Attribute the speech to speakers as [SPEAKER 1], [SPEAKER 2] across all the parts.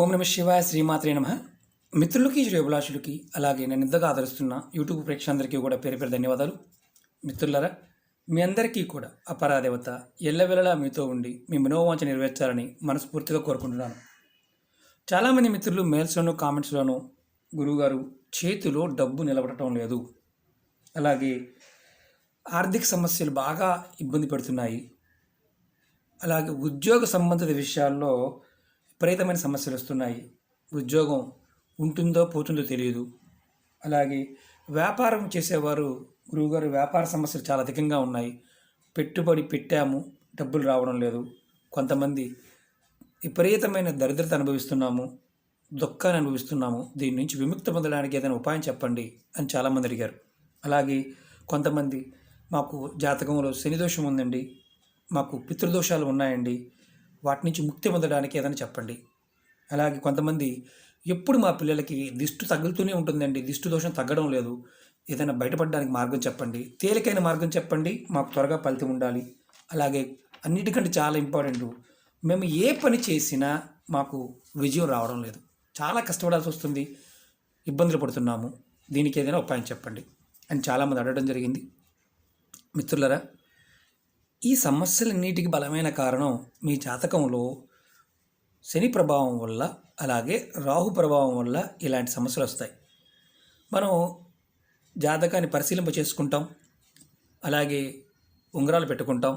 [SPEAKER 1] ఓం నమ శివాయ శ్రీమాత్రే నమ. మిత్రులకి శ్రేయోభిలాషులకి అలాగే నేను ఇంతగా ఆదరిస్తున్న యూట్యూబ్ ప్రేక్షకులందరికీ కూడా పేరు పేరు ధన్యవాదాలు. మిత్రులారా, మీ అందరికీ కూడా అపరాదేవత ఎల్లవెల్లలా మీతో ఉండి మీ మనోవాంఛ నెరవేర్చాలని మనస్ఫూర్తిగా కోరుకుంటున్నాను. చాలామంది మిత్రులు మెయిల్స్లోనూ కామెంట్స్లోనూ గురువుగారు చేతిలో డబ్బు నిలబడటం లేదు, అలాగే ఆర్థిక సమస్యలు బాగా ఇబ్బంది పెడుతున్నాయి, అలాగే ఉద్యోగ సంబంధిత విషయాల్లో విపరీతమైన సమస్యలు వస్తున్నాయి, ఉద్యోగం ఉంటుందో పోతుందో తెలియదు, అలాగే వ్యాపారం చేసేవారు గురువుగారు వ్యాపార సమస్యలు చాలా అధికంగా ఉన్నాయి, పెట్టుబడి పెట్టాము డబ్బులు రావడం లేదు, కొంతమంది విపరీతమైన దరిద్రత అనుభవిస్తున్నాము, దుఃఖాన్ని అనుభవిస్తున్నాము, దీని నుంచి విముక్తి పొందడానికి ఏదైనా ఉపాయం చెప్పండి అని చాలామంది అడిగారు. అలాగే కొంతమంది మాకు జాతకంలో శని దోషం ఉందండి, మాకు పితృదోషాలు ఉన్నాయండి, వాటి నుంచి ముక్తి పొందడానికి ఏదైనా చెప్పండి. అలాగే కొంతమంది ఎప్పుడు మా పిల్లలకి దిష్టి తగులుతూనే ఉంటుందండి, దిష్టి దోషం తగ్గడం లేదు, ఏదైనా బయటపడడానికి మార్గం చెప్పండి, తేలికైన మార్గం చెప్పండి, మాకు త్వరగా ఫలితం ఉండాలి. అలాగే అన్నిటికంటే చాలా ఇంపార్టెంట్, మేము ఏ పని చేసినా మాకు విజయం రావడం లేదు, చాలా కష్టపడాల్సి వస్తుంది, ఇబ్బందులు పడుతున్నాము, దీనికి ఏదైనా ఉపాయం చెప్పండి అని చాలామంది అడగడం జరిగింది. మిత్రులరా, ఈ సమస్యలన్నిటికీ బలమైన కారణం మీ జాతకంలో శని ప్రభావం వల్ల అలాగే రాహు ప్రభావం వల్ల ఇలాంటి సమస్యలు వస్తాయి. మనం జాతకాన్ని పరిశీలింప చేసుకుంటాం, అలాగే ఉంగరాలు పెట్టుకుంటాం,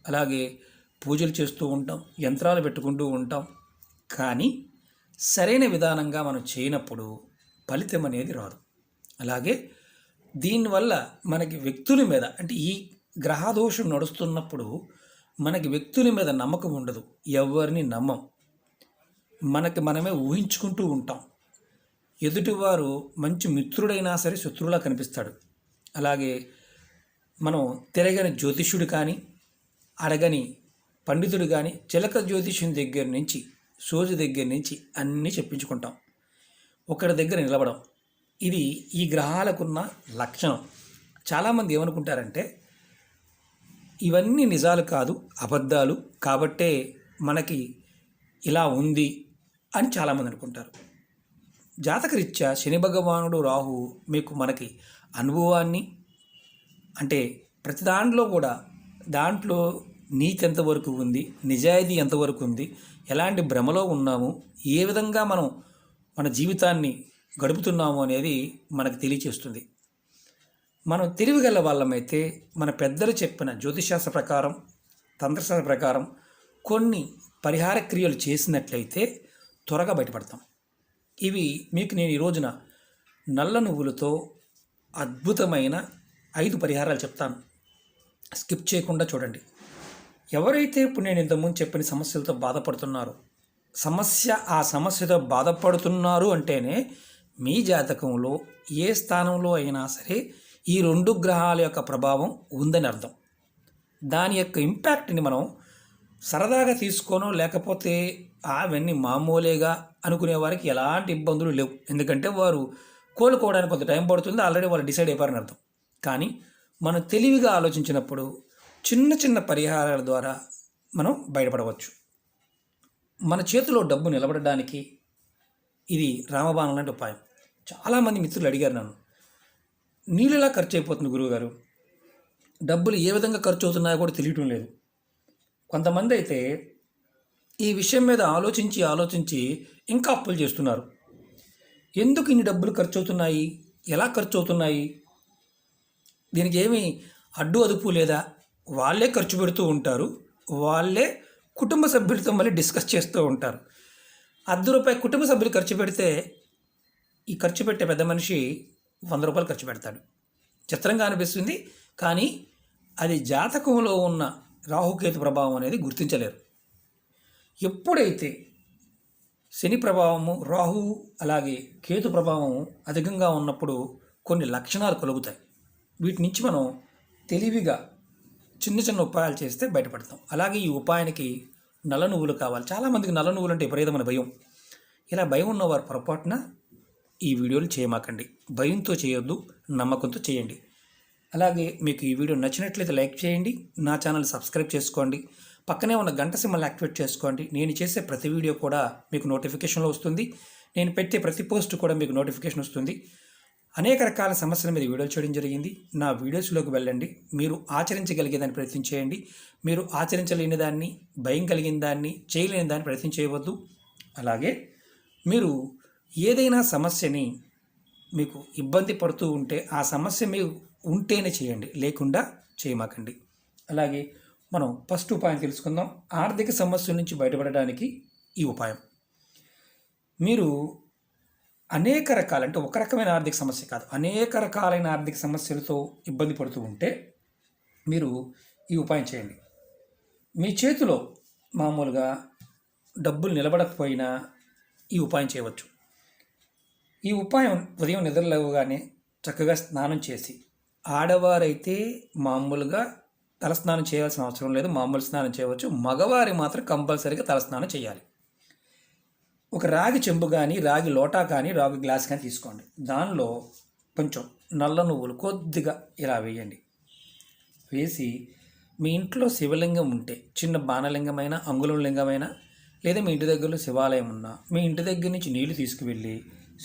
[SPEAKER 1] అలాగే పూజలు చేస్తూ ఉంటాం, యంత్రాలు పెట్టుకుంటూ ఉంటాం, కానీ సరైన విధానంగా మనం చేయనప్పుడు ఫలితం అనేది రాదు. అలాగే దీనివల్ల మనకి వ్యక్తుల మీద, అంటే ఈ గ్రహదోషం నడుస్తున్నప్పుడు మనకి వ్యక్తుల మీద నమ్మకం ఉండదు, ఎవరిని నమ్మం, మనకి మనమే ఊహించుకుంటూ ఉంటాం, ఎదుటివారు మంచి మిత్రుడైనా సరే శత్రువులా కనిపిస్తాడు. అలాగే మనం తిరగని జ్యోతిష్యుడు కానీ అడగని పండితుడు కానీ చిలక జ్యోతిష్యం దగ్గర నుంచి సోజు దగ్గర నుంచి అన్నీ చెప్పించుకుంటాం, ఒకరి దగ్గర నిలబడం, ఇది ఈ గ్రహాలకున్న లక్షణం. చాలామంది ఏమనుకుంటారంటే ఇవన్నీ నిజాలు కాదు, అబద్ధాలు, కాబట్టే మనకి ఇలా ఉంది అని చాలామంది అనుకుంటారు. జాతకరీత్యా శని భగవానుడు రాహు మీకు మనకి అనుభవాన్ని, అంటే ప్రతి దాంట్లో కూడా దాంట్లో నీతి ఎంతవరకు ఉంది, నిజాయితీ ఎంతవరకు ఉంది, ఎలాంటి భ్రమలో ఉన్నాము, ఏ విధంగా మనం మన జీవితాన్ని గడుపుతున్నాము అనేది మనకు తెలియచేస్తుంది. మనం తెలివిగల వాళ్ళమైతే మన పెద్దలు చెప్పిన జ్యోతిషాస్త్ర ప్రకారం, తంత్రశాస్త్ర ప్రకారం కొన్ని పరిహార క్రియలు చేసినట్లయితే త్వరగా బయటపడతాం. ఇవి మీకు నేను ఈ రోజున నల్ల నువ్వులతో అద్భుతమైన 5 పరిహారాలు చెప్తాను, స్కిప్ చేయకుండా చూడండి. ఎవరైతే ఇప్పుడు నేను ఇంతకుముందు చెప్పిన సమస్యలతో బాధపడుతున్నారో, ఆ సమస్యతో బాధపడుతున్నారు అంటేనే మీ జాతకంలో ఏ స్థానంలో అయినా సరే ఈ 2 గ్రహాల యొక్క ప్రభావం ఉందని అర్థం. దాని యొక్క ఇంపాక్ట్ని మనం సరదాగా తీసుకోనో లేకపోతే అవన్నీ మామూలుగా అనుకునే వారికి ఎలాంటి ఇబ్బందులు లేవు, ఎందుకంటే వారు కోలుకోవడానికి కొంత టైం పడుతుంది, ఆల్రెడీ వాళ్ళు డిసైడ్ అయిపోయారని అర్థం. కానీ మనం తెలివిగా ఆలోచించినప్పుడు చిన్న చిన్న పరిహారాల ద్వారా మనం బయటపడవచ్చు. మన చేతిలో డబ్బు నిలబడడానికి ఇది రామబాణం లాంటి ఉపాయం. చాలామంది మిత్రులు అడిగారు నన్ను, నీళ్ళలా ఖర్చు అయిపోతుంది గురువుగారు, డబ్బులు ఏ విధంగా ఖర్చు అవుతున్నాయో కూడా తెలియటం లేదు. కొంతమంది అయితే ఈ విషయం మీద ఆలోచించి ఇంకా అప్పులు చేస్తున్నారు. ఎందుకు ఇన్ని డబ్బులు ఖర్చు అవుతున్నాయి, ఎలా ఖర్చు అవుతున్నాయి, దీనికి ఏమీ అడ్డు అదుపు లేదా, వాళ్ళే ఖర్చు పెడుతూ ఉంటారు, వాళ్ళే కుటుంబ సభ్యులతో మళ్ళీ డిస్కస్ చేస్తూ ఉంటారు. ₹10 కుటుంబ సభ్యులు ఖర్చు పెడితే ఈ ఖర్చు పెట్టే పెద్ద మనిషి ₹100 ఖర్చు పెడతాడు. చిత్రంగా అనిపిస్తుంది, కానీ అది జాతకంలో ఉన్న రాహుకేతు ప్రభావం అనేది గుర్తించలేరు. ఎప్పుడైతే శని ప్రభావము, రాహు అలాగే కేతు ప్రభావం అధికంగా ఉన్నప్పుడు కొన్ని లక్షణాలు కలుగుతాయి. వీటి నుంచి మనం తెలివిగా చిన్న చిన్న ఉపాయాలు చేస్తే బయటపడతాం. అలాగే ఈ ఉపాయానికి నల్ల నువ్వులు కావాలి. చాలామందికి నల్ల నువ్వులు అంటే విపరీతమైన భయం. ఇలా భయం ఉన్నవారు పొరపాటున ఈ వీడియోలు చేయమాకండి, భయంతో చేయొద్దు, నమ్మకంతో చేయండి. అలాగే మీకు ఈ వీడియో నచ్చినట్లయితే లైక్ చేయండి, నా ఛానల్ సబ్స్క్రైబ్ చేసుకోండి, పక్కనే ఉన్న గంట సింబల్ని యాక్టివేట్ చేసుకోండి. నేను చేసే ప్రతి వీడియో కూడా మీకు నోటిఫికేషన్లో వస్తుంది. నేను పెట్టే ప్రతి పోస్ట్ కూడా మీకు నోటిఫికేషన్ వస్తుంది. అనేక రకాల సమస్యల మీద వీడియోలు చేయడం జరిగింది. నా వీడియోస్లోకి వెళ్ళండి. మీరు ఆచరించగలిగేదాన్ని ప్రయత్నం చేయండి. మీరు ఆచరించలేని దాన్ని, భయం కలిగిన దాన్ని, చేయలేని దాన్ని ప్రయత్నం చేయవద్దు. అలాగే మీరు ఏదైనా సమస్యని మీకు ఇబ్బంది పడుతూ ఉంటే ఆ సమస్య మీకు ఉంటేనే చేయండి, లేకుండా చేయమాకండి. అలాగే మనం ఫస్ట్ ఉపాయం తెలుసుకుందాం. ఆర్థిక సమస్యల నుంచి బయటపడడానికి ఈ ఉపాయం. మీరు అనేక రకాల, అంటే ఒక రకమైన ఆర్థిక సమస్య కాదు, అనేక రకాలైన ఆర్థిక సమస్యలతో ఇబ్బంది పడుతూ ఉంటే మీరు ఈ ఉపాయం చేయండి. మీ చేతిలో మామూలుగా డబ్బులు నిలబడకపోయినా ఈ ఉపాయం చేయవచ్చు. ఈ ఉపాయం ఉదయం నిద్రలేవగానే చక్కగా స్నానం చేసి, ఆడవారైతే మామూలుగా తలస్నానం చేయాల్సిన అవసరం లేదు, మామూలు స్నానం చేయవచ్చు. మగవారి మాత్రం కంపల్సరీగా తలస్నానం చేయాలి. ఒక రాగి చెంబు కానీ, రాగి లోటా కానీ, రాగి గ్లాస్ కానీ తీసుకోండి. దానిలో కొంచెం నల్ల నువ్వులు కొద్దిగా ఇలా వేయండి. వేసి మీ ఇంట్లో శివలింగం ఉంటే, చిన్న బాణలింగమైనా, అంగుళం లింగమైనా, లేదా మీ ఇంటి దగ్గరలో శివాలయం ఉన్నా, మీ ఇంటి దగ్గర నుంచి నీళ్లు తీసుకువెళ్ళి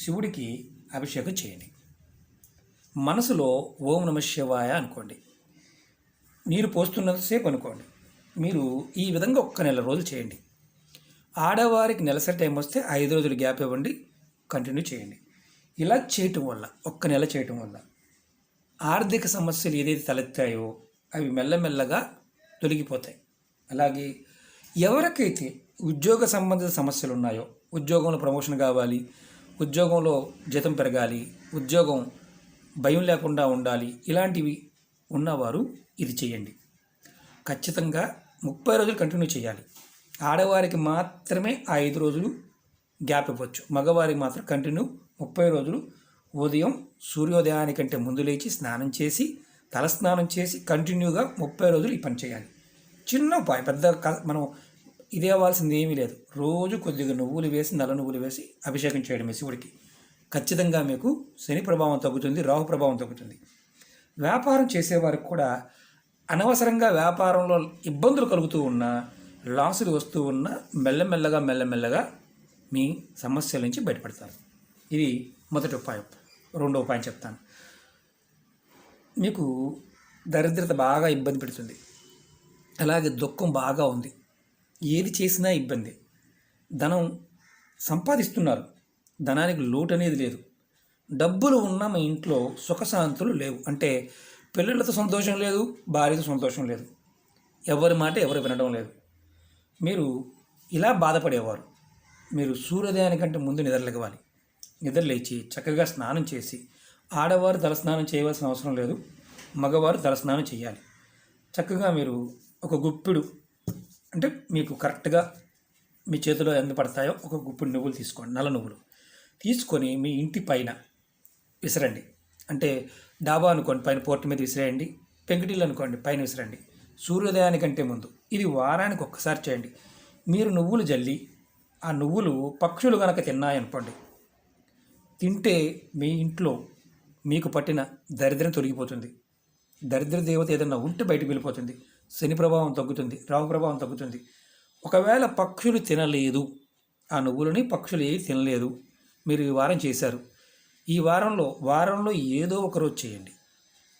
[SPEAKER 1] శివుడికి అభిషేకం చేయండి. మనసులో ఓం నమః శివాయ అనుకోండి. నీరు పోస్తున్నంతసేపు అనుకోండి. మీరు ఈ విధంగా ఒక్క నెల రోజులు చేయండి. ఆడవారికి నెలసరి టైం వస్తే 5 రోజులు గ్యాప్ ఇవ్వండి, కంటిన్యూ చేయండి. ఇలా చేయటం వల్ల, ఒక్క నెల చేయటం వల్ల ఆర్థిక సమస్యలు ఏదైతే తలెత్తాయో అవి మెల్లమెల్లగా తొలగిపోతాయి. అలాగే ఎవరికైతే ఉద్యోగ సంబంధిత సమస్యలు ఉన్నాయో, ఉద్యోగంలో ప్రమోషన్ కావాలి, ఉద్యోగంలో జీతం పెరగాలి, ఉద్యోగం భయం లేకుండా ఉండాలి, ఇలాంటివి ఉన్నవారు ఇది చేయండి. ఖచ్చితంగా 30 రోజులు కంటిన్యూ చేయాలి. ఆడవారికి మాత్రమే 5 రోజులు గ్యాప్ ఇవ్వచ్చు. మగవారికి మాత్రం కంటిన్యూ 30 రోజులు. ఉదయం సూర్యోదయానికంటే ముందు లేచి స్నానం చేసి, తలస్నానం చేసి కంటిన్యూగా 30 రోజులు ఈ పని చేయాలి. చిన్న ఉపాయం, పెద్ద మనం ఇదే అవ్వాల్సింది ఏమీ లేదు. రోజు కొద్దిగా నువ్వులు వేసి, నల్ల నువ్వులు వేసి అభిషేకం చేయడమే శివుడికి. ఖచ్చితంగా మీకు శని ప్రభావం తగ్గుతుంది, రాహు ప్రభావం తగ్గుతుంది. వ్యాపారం చేసేవారికి కూడా అనవసరంగా వ్యాపారంలో ఇబ్బందులు కలుగుతూ ఉన్నా, లాసులు వస్తూ ఉన్నా మెల్లమెల్లగా మీ సమస్యల నుంచి బయటపడతారు. ఇది మొదటి ఉపాయం. రెండో ఉపాయం చెప్తాను. మీకు దరిద్రత బాగా ఇబ్బంది పెడుతుంది, అలాగే దుఃఖం బాగా ఉంది, ఏది చేసినా ఇబ్బంది. ధనం సంపాదిస్తున్నారు, ధనానికి లోటు అనేది లేదు, డబ్బులు ఉన్న మీ ఇంట్లో సుఖశాంతులు లేవు. అంటే పిల్లలతో సంతోషం లేదు, భార్యతో సంతోషం లేదు, ఎవరి మాట ఎవరు వినడం లేదు. మీరు ఇలా బాధపడేవారు, మీరు సూర్యోదయానికంటే ముందు నిద్రలేవాలి. నిద్రలేచి చక్కగా స్నానం చేసి, ఆడవారు తలస్నానం చేయవలసిన అవసరం లేదు, మగవారు తలస్నానం చేయాలి. చక్కగా మీరు ఒక గుప్పిడు, అంటే మీకు కరెక్ట్గా మీ చేతిలో ఎంత పడతాయో ఒక గుప్పిడు నువ్వులు తీసుకోండి, నల్ల నువ్వులు తీసుకొని మీ ఇంటి పైన విసిరండి. అంటే డాబా అనుకోండి, పైన పోర్టు మీద విసిరేయండి. పెంకుటిల్లు అనుకోండి, పైన విసిరండి. సూర్యోదయానికంటే ముందు. ఇది వారానికి ఒక్కసారి చేయండి. మీరు నువ్వులు జల్లి, ఆ నువ్వులు పక్షులు కనుక తిన్నాయనుకోండి, తింటే మీ ఇంట్లో మీకు పట్టిన దరిద్రం తొలగిపోతుంది. దరిద్ర దేవత ఏదైనా ఉంటే బయటకు వెళ్ళిపోతుంది. శని ప్రభావం తగ్గుతుంది, రాహు ప్రభావం తగ్గుతుంది. ఒకవేళ పక్షులు తినలేదు, ఆ నువ్వులని పక్షులు ఏవి తినలేదు, మీరు ఈ వారం చేశారు, ఈ వారంలో ఏదో ఒక రోజు చేయండి.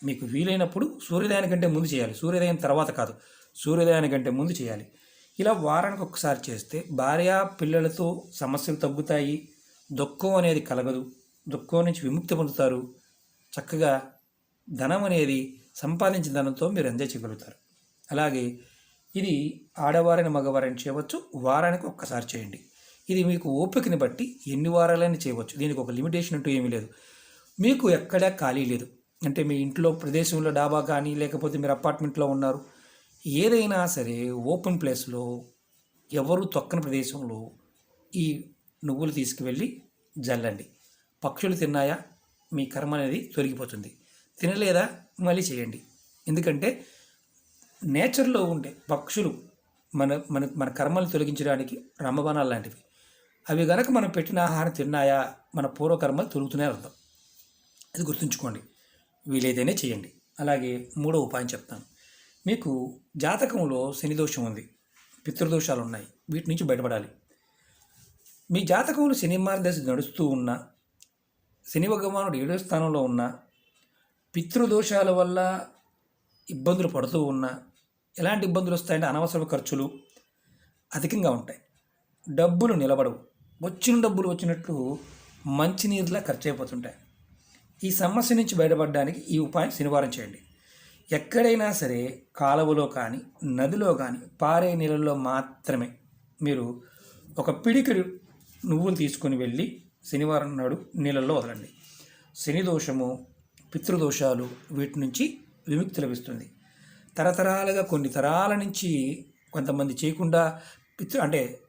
[SPEAKER 1] మీకు వీలైనప్పుడు సూర్యోదయానికంటే ముందు చేయాలి, సూర్యోదయం తర్వాత కాదు, సూర్యోదయానికంటే ముందు చేయాలి. ఇలా వారానికి ఒకసారి చేస్తే భార్య పిల్లలతో సమస్యలు తగ్గుతాయి, దుఃఖం అనేది కలగదు, దుఃఖం నుంచి విముక్తి పొందుతారు. చక్కగా ధనం అనేది సంపాదించిన ధనంతో మీరు ఎంజాయ్ చేయగలుగుతారు. అలాగే ఇది ఆడవారిని మగవారిని చేయవచ్చు, వారానికి ఒక్కసారి చేయండి. ఇది మీకు ఓపికని బట్టి ఎన్ని వారాలైనా చేయవచ్చు, దీనికి ఒక లిమిటేషన్ అంటూ ఏమీ లేదు. మీకు ఎక్కడా ఖాళీ లేదు, అంటే మీ ఇంట్లో ప్రదేశంలో డాబా కానీ, లేకపోతే మీరు అపార్ట్మెంట్లో ఉన్నారు, ఏదైనా సరే ఓపెన్ ప్లేస్లో ఎవరు తొక్కని ప్రదేశంలో ఈ నువ్వులు తీసుకువెళ్ళి జల్లండి. పక్షులు తిన్నాయా మీ కర్మ అనేది తొలగిపోతుంది, తినలేదా మళ్ళీ చేయండి. ఎందుకంటే నేచర్లో ఉండే పక్షులు మన మన మన కర్మలు తొలగించడానికి రమబాణాలు లాంటివి. అవి కనుక మనం పెట్టిన ఆహారం తిన్నాయా మన పూర్వకర్మలు తొలుగుతూనే అర్థం. అది గుర్తుంచుకోండి, వీలైతేనే చేయండి. అలాగే మూడో ఉపాయం చెప్తాను. మీకు జాతకంలో శని దోషం ఉంది, పితృదోషాలు ఉన్నాయి, వీటి నుంచి బయటపడాలి. మీ జాతకంలో శని మార్గదర్శి నడుస్తూ ఉన్న, శని భగవానుడు 7వ స్థానంలో ఉన్న, పితృదోషాల వల్ల ఇబ్బందులు పడుతూ ఉన్నా, ఎలాంటి ఇబ్బందులు వస్తాయంటే అనవసర ఖర్చులు అధికంగా ఉంటాయి, డబ్బులు నిలబడవు, వచ్చిన డబ్బులు వచ్చినట్లు మంచినీరులా ఖర్చు అయిపోతుంటాయి. ఈ సమస్య నుంచి బయటపడడానికి ఈ ఉపాయం శనివారం చేయండి. ఎక్కడైనా సరే కాలువలో కానీ నదిలో కానీ పారే నీళ్ళల్లో మాత్రమే మీరు ఒక పిడికిడు నువ్వులు తీసుకొని వెళ్ళి శనివారం నాడు నీళ్ళల్లో వదలండి. శని దోషము, పితృదోషాలు వీటి నుంచి విముక్తి లభిస్తుంది. తరతరాలుగా కొన్ని తరాల నుంచి కొంతమంది చేయకుండా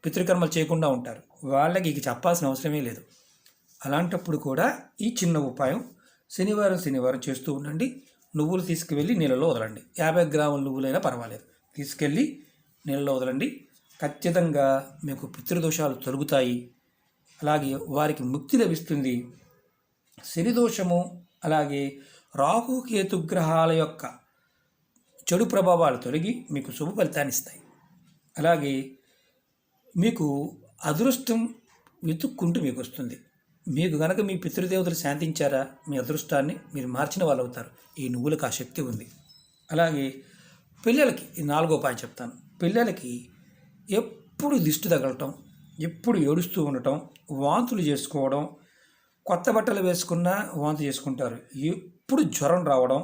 [SPEAKER 1] పితృకర్మలు చేయకుండా ఉంటారు. వాళ్ళకి ఇక చెప్పాల్సిన అవసరమే లేదు. అలాంటప్పుడు కూడా ఈ చిన్న ఉపాయం శనివారం చేస్తూ ఉండండి. నువ్వులు తీసుకువెళ్ళి నీళ్ళలో వదలండి. 50 గ్రాముల నువ్వులైనా పర్వాలేదు, తీసుకెళ్ళి నీళ్ళలో వదలండి. ఖచ్చితంగా మీకు పితృదోషాలు తొలగుతాయి. అలాగే వారికి ముక్తి లభిస్తుంది. శని దోషము అలాగే రాహుకేతు గ్రహాల యొక్క చెడు ప్రభావాలు తొలగి మీకు శుభ ఫలితాన్ని ఇస్తాయి. అలాగే మీకు అదృష్టం వెతుక్కుంటూ మీకు వస్తుంది. మీకు కనుక మీ పితృదేవతలు శాంతించారా, మీ అదృష్టాన్ని మీరు మార్చిన వాళ్ళు అవుతారు. ఈ నువ్వులకు ఆ శక్తి ఉంది. అలాగే పిల్లలకి ఈ 4వ ఉపాయం చెప్తాను. పిల్లలకి ఎప్పుడు దిష్టి తగలటం, ఎప్పుడు ఏడుస్తూ ఉండటం, వాంతులు చేసుకోవడం, కొత్త బట్టలు వేసుకున్నా వాంతి చేసుకుంటారు, ఎప్పుడు జ్వరం రావడం,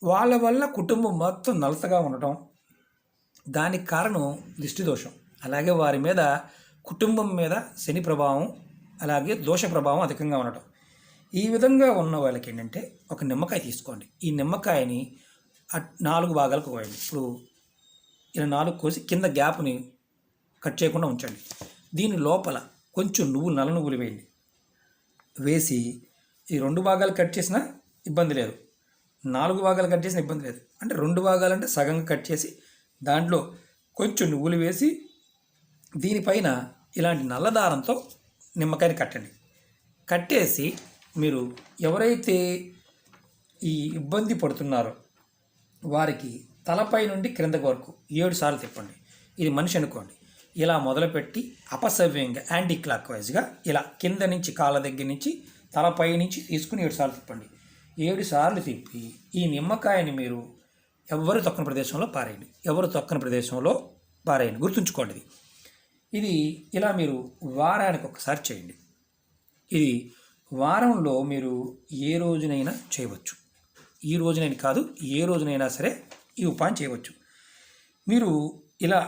[SPEAKER 1] వాళ్ళ వల్ల కుటుంబం మొత్తం నలతగా ఉండటం, దానికి కారణం దిష్టి దోషం. అలాగే వారి మీద కుటుంబం మీద శని ప్రభావం అలాగే దోష ప్రభావం అధికంగా ఉండటం. ఈ విధంగా ఉన్న వాళ్ళకి ఏంటంటే ఒక నిమ్మకాయ తీసుకోండి. ఈ నిమ్మకాయని 4 భాగాలకు కోయండి. ఇప్పుడు ఇలా 4 కోసి కింద గ్యాప్ని కట్ చేయకుండా ఉంచండి. దీని లోపల కొంచెం నల్ల నువ్వులు వేయండి. వేసి ఈ 2 భాగాలు కట్ చేసినా ఇబ్బంది లేదు, 4 భాగాలు కట్ చేసినా ఇబ్బంది లేదు. అంటే 2 భాగాలు అంటే సగంగా కట్ చేసి దాంట్లో కొంచెం నువ్వులు వేసి దీనిపైన ఇలాంటి నల్లదారంతో నిమ్మకాయని కట్టండి. కట్టేసి మీరు ఎవరైతే ఈ ఇబ్బంది పడుతున్నారో వారికి తలపై నుండి క్రిందకు వరకు 7 సార్లు తిప్పండి. ఇది మనిషి అనుకోండి. ఇలా మొదలుపెట్టి అపసవ్యంగా యాంటీ క్లాక్ వైజ్గా ఇలా కింద నుంచి కాళ్ళ దగ్గర నుంచి తలపై నుంచి తీసుకుని 7 సార్లు తిప్పండి. 7 సార్లు తిప్పి ఈ నిమ్మకాయని మీరు ఎవరు తొక్కని ప్రదేశంలో పారేయండి. గుర్తుంచుకోండి, ఇది ఇలా మీరు వారానికి ఒకసారి చేయండి. ఇది వారంలో మీరు ఏ రోజునైనా చేయవచ్చు. ఈ రోజునైనా కాదు, ఏ రోజునైనా సరే ఈ ఉపాయం చేయవచ్చు. మీరు ఇలా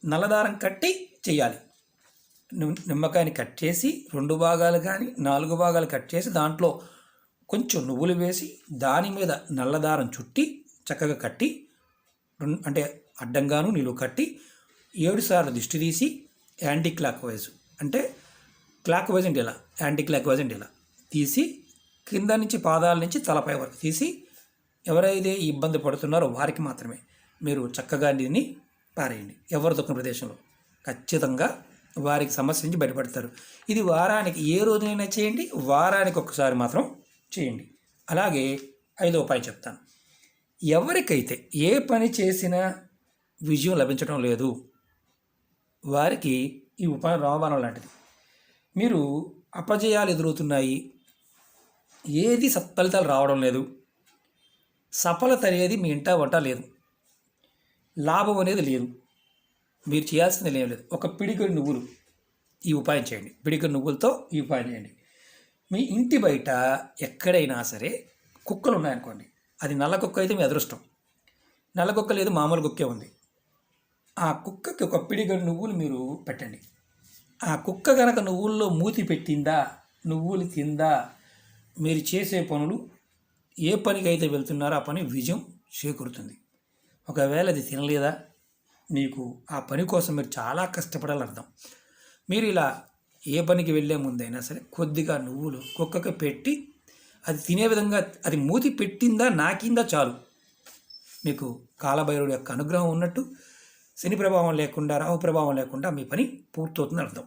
[SPEAKER 1] నల్లదారం కట్టి చేయాలి. నిమ్మకాయని కట్ చేసి 2 భాగాలు కానీ 4 భాగాలు కట్ చేసి దాంట్లో కొంచెం నువ్వులు వేసి దాని మీద నల్లదారం చుట్టి చక్కగా కట్టి అంటే అడ్డంగాను నిలువు కట్టి 7 సార్లు దిష్టి తీసి యాంటీ క్లాక్ వైజ్ అంటే క్లాక్ వైజ్ అంటే ఇలా, యాంటీ క్లాక్ వైజ్ అంటే ఇలా తీసి కింద నుంచి పాదాల నుంచి తలపై వరకు తీసి ఎవరైతే ఇబ్బంది పడుతున్నారో వారికి మాత్రమే మీరు చక్కగా దీన్ని పారేయండి. ఎవరు దొరికిన ప్రదేశంలో ఖచ్చితంగా వారికి సమస్య నుంచి బయటపడతారు. ఇది వారానికి ఏ రోజునైనా చేయండి, వారానికి ఒక్కసారి మాత్రం చేయండి. అలాగే 5వ ఉపాయం చెప్తాను. ఎవరికైతే ఏ పని చేసినా విజయం లభించడం లేదు వారికి ఈ ఉపాయం రామబాణం లాంటిది. మీరు అపజయాలు ఎదురవుతున్నాయి, ఏది సత్ఫలితాలు రావడం లేదు, సఫలత అనేది మీ ఇంటా వంట లేదు, లాభం అనేది లేదు, మీరు చేయాల్సింది ఏం లేదు. ఒక పిడికెడు నువ్వులు ఈ ఉపాయం చేయండి. పిడికెడు నువ్వులతో ఈ ఉపాయం చేయండి. మీ ఇంటి బయట ఎక్కడైనా సరే కుక్కలు ఉన్నాయనుకోండి, అది నల్ల కుక్క అయితే మీ అదృష్టం, నల్ల కుక్క లేదు మామూలు కుక్కే ఉంది, ఆ కుక్కకి ఒక పిడికెడు నువ్వులు మీరు పెట్టండి. ఆ కుక్క కనుక నువ్వుల్లో మూతి పెట్టిందా, నువ్వులు తిందా, మీరు చేసే పనులు ఏ పనికి అయితే వెళ్తున్నారో ఆ పని విజయం చేకూరుతుంది. ఒకవేళ అది తినలేదా, మీకు ఆ పని కోసం మీరు చాలా కష్టపడాలని అర్థం. మీరు ఇలా ఏ పనికి వెళ్ళే ముందైనా సరే కొద్దిగా నువ్వులు కుక్కకి పెట్టి అది తినే విధంగా అది మూతి పెట్టిందా నాకిందా చాలు, మీకు కాలభైరవుడి యొక్క అనుగ్రహం ఉన్నట్టు, శని ప్రభావం లేకుండా రాహు ప్రభావం లేకుండా మీ పని పూర్తవుతుందని అర్థం.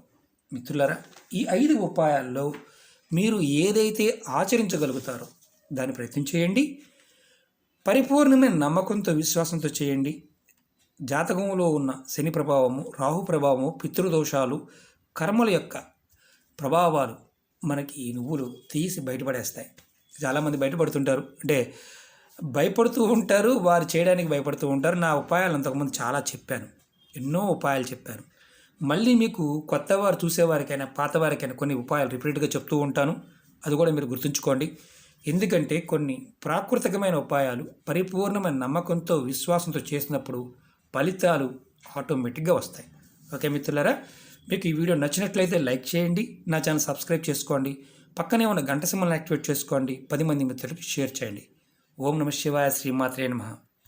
[SPEAKER 1] మిత్రులారా, ఈ 5 ఉపాయాల్లో మీరు ఏదైతే ఆచరించగలుగుతారో దాన్ని ప్రయత్నం చేయండి. పరిపూర్ణమైన నమ్మకంతో విశ్వాసంతో చేయండి. జాతకంలో ఉన్న శని ప్రభావము, రాహు ప్రభావము, పితృదోషాలు, కర్మల యొక్క ప్రభావాలు మనకి ఈ నువ్వులు తీసి బయటపడేస్తాయి. చాలామంది బయటపడుతుంటారు, అంటే భయపడుతూ ఉంటారు, వారు చేయడానికి భయపడుతూ ఉంటారు. నా ఉపాయాలు అంతకుముందు చాలా చెప్పాను, ఎన్నో ఉపాయాలు చెప్పాను. మళ్ళీ మీకు కొత్త వారు చూసేవారికైనా పాతవారికైనా కొన్ని ఉపాయాలు రిపీట్గా చెప్తూ ఉంటాను. అది కూడా మీరు గుర్తుంచుకోండి. ఎందుకంటే కొన్ని ప్రాకృతికమైన ఉపాయాలు పరిపూర్ణమైన నమ్మకంతో విశ్వాసంతో చేసినప్పుడు ఫలితాలు ఆటోమేటిక్గా వస్తాయి. ఓకే మిత్రులారా, మీకు ఈ వీడియో నచ్చినట్లయితే లైక్ చేయండి, నా ఛానల్ సబ్స్క్రైబ్ చేసుకోండి, పక్కనే ఉన్న గంట సింబల్ని యాక్టివేట్ చేసుకోండి, 10 మంది మిత్రులకు షేర్ చేయండి. ఓం నమః శివాయ, శ్రీమాత్రే నమః.